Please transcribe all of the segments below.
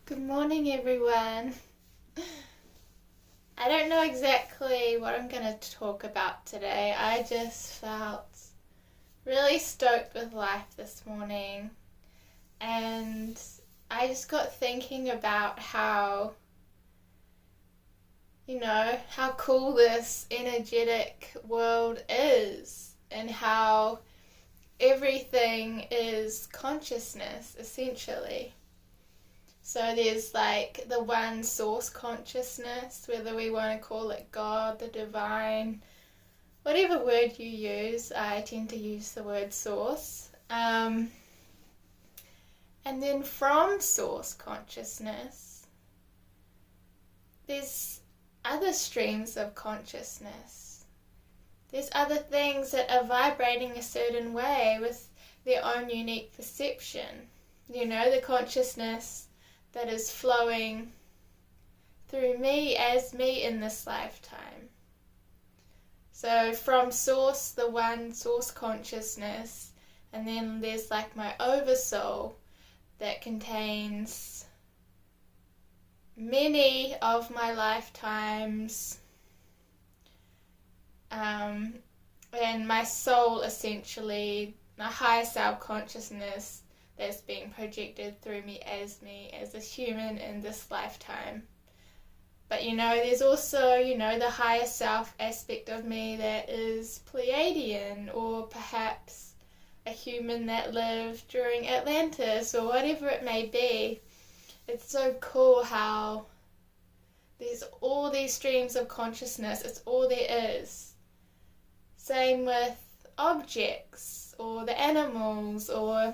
Good morning, everyone. I don't know exactly what I'm going to talk about today. I just felt really stoked with life this morning, and I just got thinking about how cool this energetic world is, and how everything is consciousness, essentially. So there's like the one source consciousness, whether we want to call it God, the divine, whatever word you use. I tend to use the word source. And then from source consciousness, there's other streams of consciousness. There's other things that are vibrating a certain way with their own unique perception. The consciousness that is flowing through me as me in this lifetime. So from source, the one source consciousness, and then there's like my oversoul that contains many of my lifetimes, and my soul, essentially, my higher self consciousness that's being projected through me as a human in this lifetime. But there's also, the higher self aspect of me that is Pleiadian, or perhaps a human that lived during Atlantis, or whatever it may be. It's so cool how there's all these streams of consciousness. It's all there is. Same with objects, or the animals, or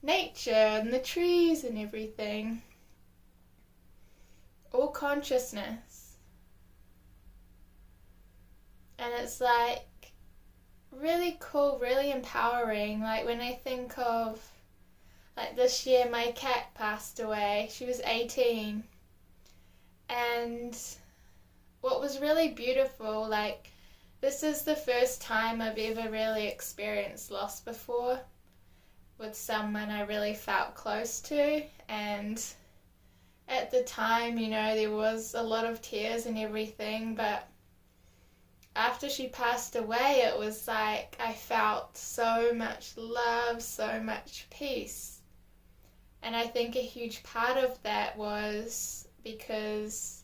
nature and the trees and everything. All consciousness. And it's like really cool, really empowering. Like when I think of, like this year my cat passed away. She was 18. And what was really beautiful, like this is the first time I've ever really experienced loss before, with someone I really felt close to. And at the time, there was a lot of tears and everything, but after she passed away, it was like I felt so much love, so much peace. And I think a huge part of that was because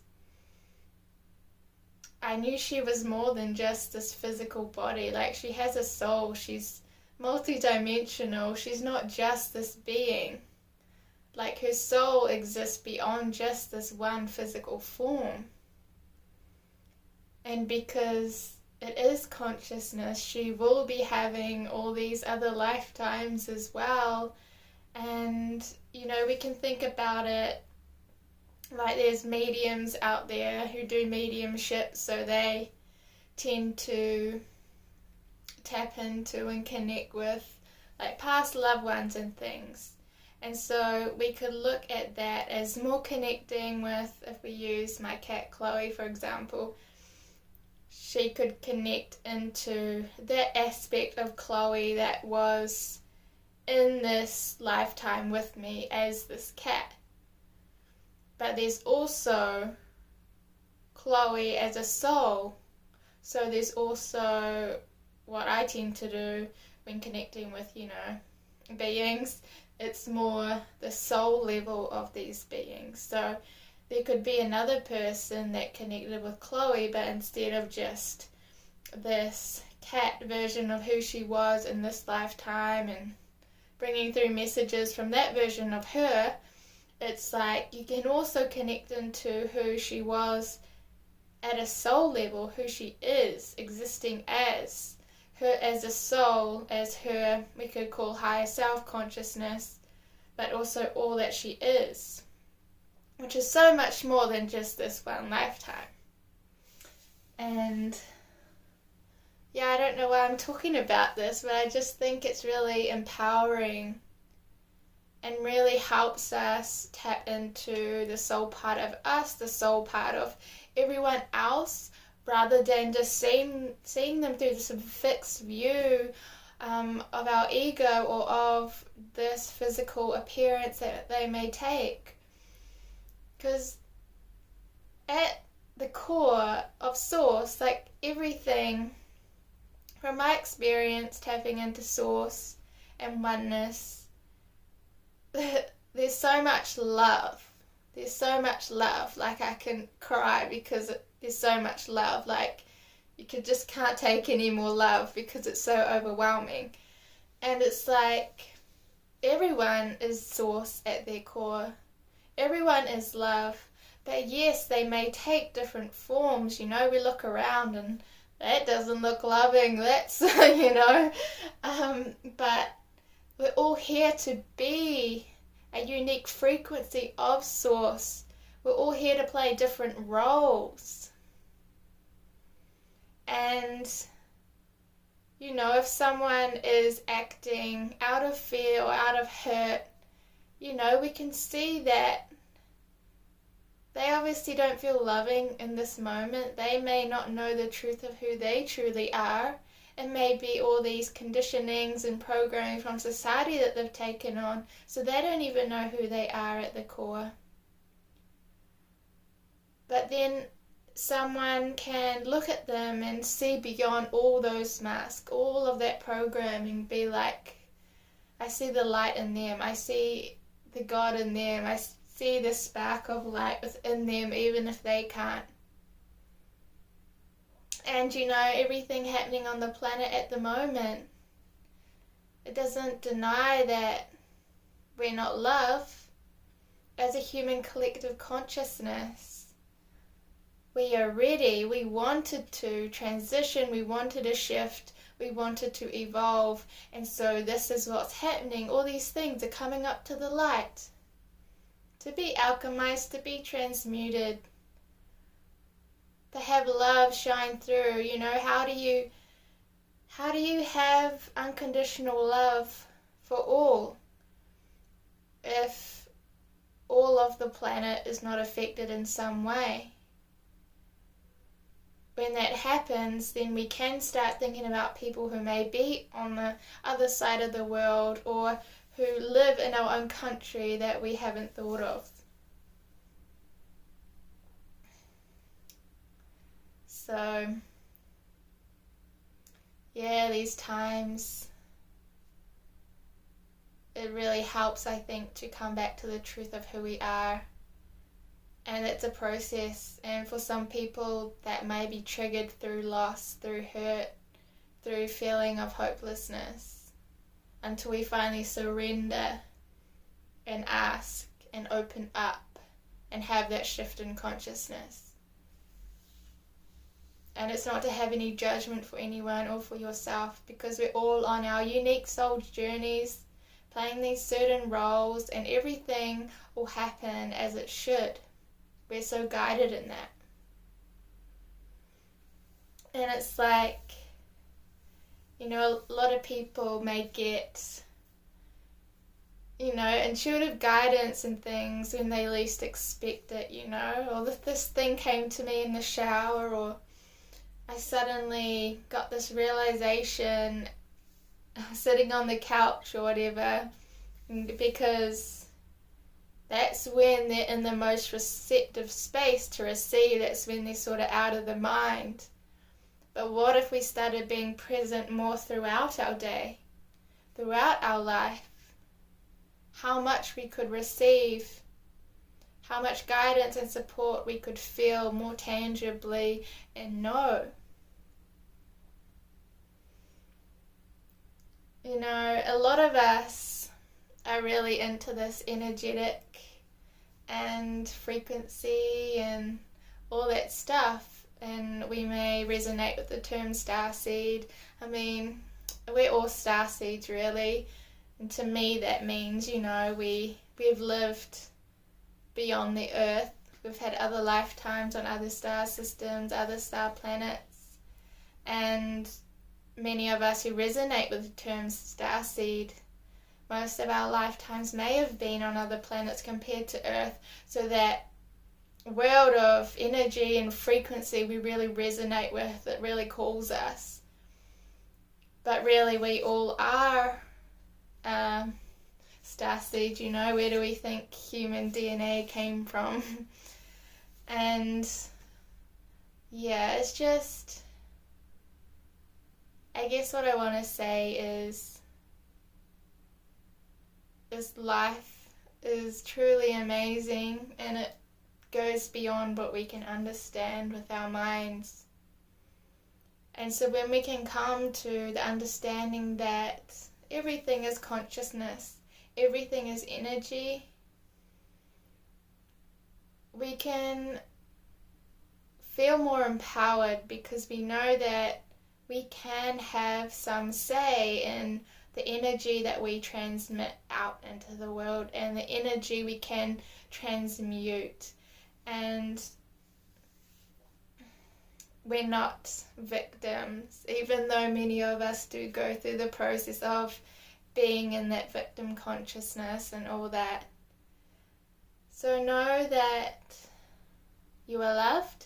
I knew she was more than just this physical body. Like, she has a soul. She's multidimensional. She's not just this being. Like, her soul exists beyond just this one physical form. And because it is consciousness, she will be having all these other lifetimes as well. And we can think about it like there's mediums out there who do mediumship, so they tend to tap into and connect with like past loved ones and things. And so we could look at that as more connecting with, if we use my cat Chloe for example, she could connect into that aspect of Chloe that was in this lifetime with me as this cat. But there's also Chloe as a soul. So there's also what I tend to do when connecting with, beings. It's more the soul level of these beings. So there could be another person that connected with Chloe, but instead of just this cat version of who she was in this lifetime and bringing through messages from that version of her, it's like you can also connect into who she was at a soul level, who she is, existing as her, as a soul, as her, we could call higher self-consciousness, but also all that she is, which is so much more than just this one lifetime. And yeah, I don't know why I'm talking about this, but I just think it's really empowering and really helps us tap into the soul part of us, the soul part of everyone else, rather than just seeing them through this fixed view of our ego or of this physical appearance that they may take. Because at the core of Source, like everything, from my experience tapping into Source and oneness, there's so much love. There's so much love. Like, I can cry because there's so much love. Like, you just can't take any more love because it's so overwhelming. And it's like, everyone is Source at their core. Everyone is love. But yes, they may take different forms. We look around and that doesn't look loving. That's, but we're all here to be a unique frequency of Source. We're all here to play different roles. And, if someone is acting out of fear or out of hurt, we can see that they obviously don't feel loving in this moment. They may not know the truth of who they truly are. It may be all these conditionings and programming from society that they've taken on, so they don't even know who they are at the core. But then someone can look at them and see beyond all those masks, all of that programming, be like, I see the light in them, I see the God in them, I see the spark of light within them, even if they can't. And everything happening on the planet at the moment, it doesn't deny that we're not love. As a human collective consciousness, we are ready. We wanted to transition, we wanted a shift, we wanted to evolve, and so this is what's happening. All these things are coming up to the light, to be alchemized, to be transmuted, to have love shine through. How do you have unconditional love for all if all of the planet is not affected in some way? When that happens, then we can start thinking about people who may be on the other side of the world or who live in our own country that we haven't thought of. So, yeah, these times, it really helps, I think, to come back to the truth of who we are. And it's a process. And for some people, that may be triggered through loss, through hurt, through feeling of hopelessness, until we finally surrender and ask and open up and have that shift in consciousness. And it's not to have any judgment for anyone or for yourself, because we're all on our unique soul journeys, playing these certain roles, and everything will happen as it should. We're so guided in that. And it's like, a lot of people may get, intuitive guidance and things when they least expect it, or this thing came to me in the shower, or I suddenly got this realization sitting on the couch or whatever, because that's when they're in the most receptive space to receive. That's when they're sort of out of the mind. But what if we started being present more throughout our day, throughout our life? How much we could receive, how much guidance and support we could feel more tangibly and know. A lot of us are really into this energetic and frequency and all that stuff, and we may resonate with the term starseed. I mean, we're all starseeds, really, and to me that means, we've lived beyond the earth. We've had other lifetimes on other star systems, other star planets, and many of us who resonate with the term starseed, most of our lifetimes may have been on other planets compared to Earth, so that world of energy and frequency we really resonate with, it really calls us. But really we all are starseed, you know, where do we think human DNA came from? And yeah, it's just, I guess what I want to say is life is truly amazing, and it goes beyond what we can understand with our minds. And so when we can come to the understanding that everything is consciousness, everything is energy, we can feel more empowered, because we know that we can have some say in the energy that we transmit out into the world, and the energy we can transmute. And we're not victims, even though many of us do go through the process of being in that victim consciousness and all that. So know that you are loved,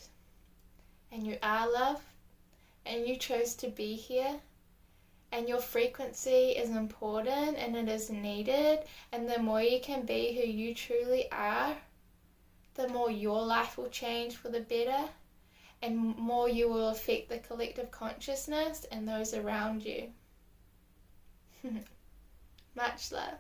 and you are loved, and you chose to be here, and your frequency is important and it is needed, and the more you can be who you truly are, the more your life will change for the better, and more you will affect the collective consciousness and those around you. Much love.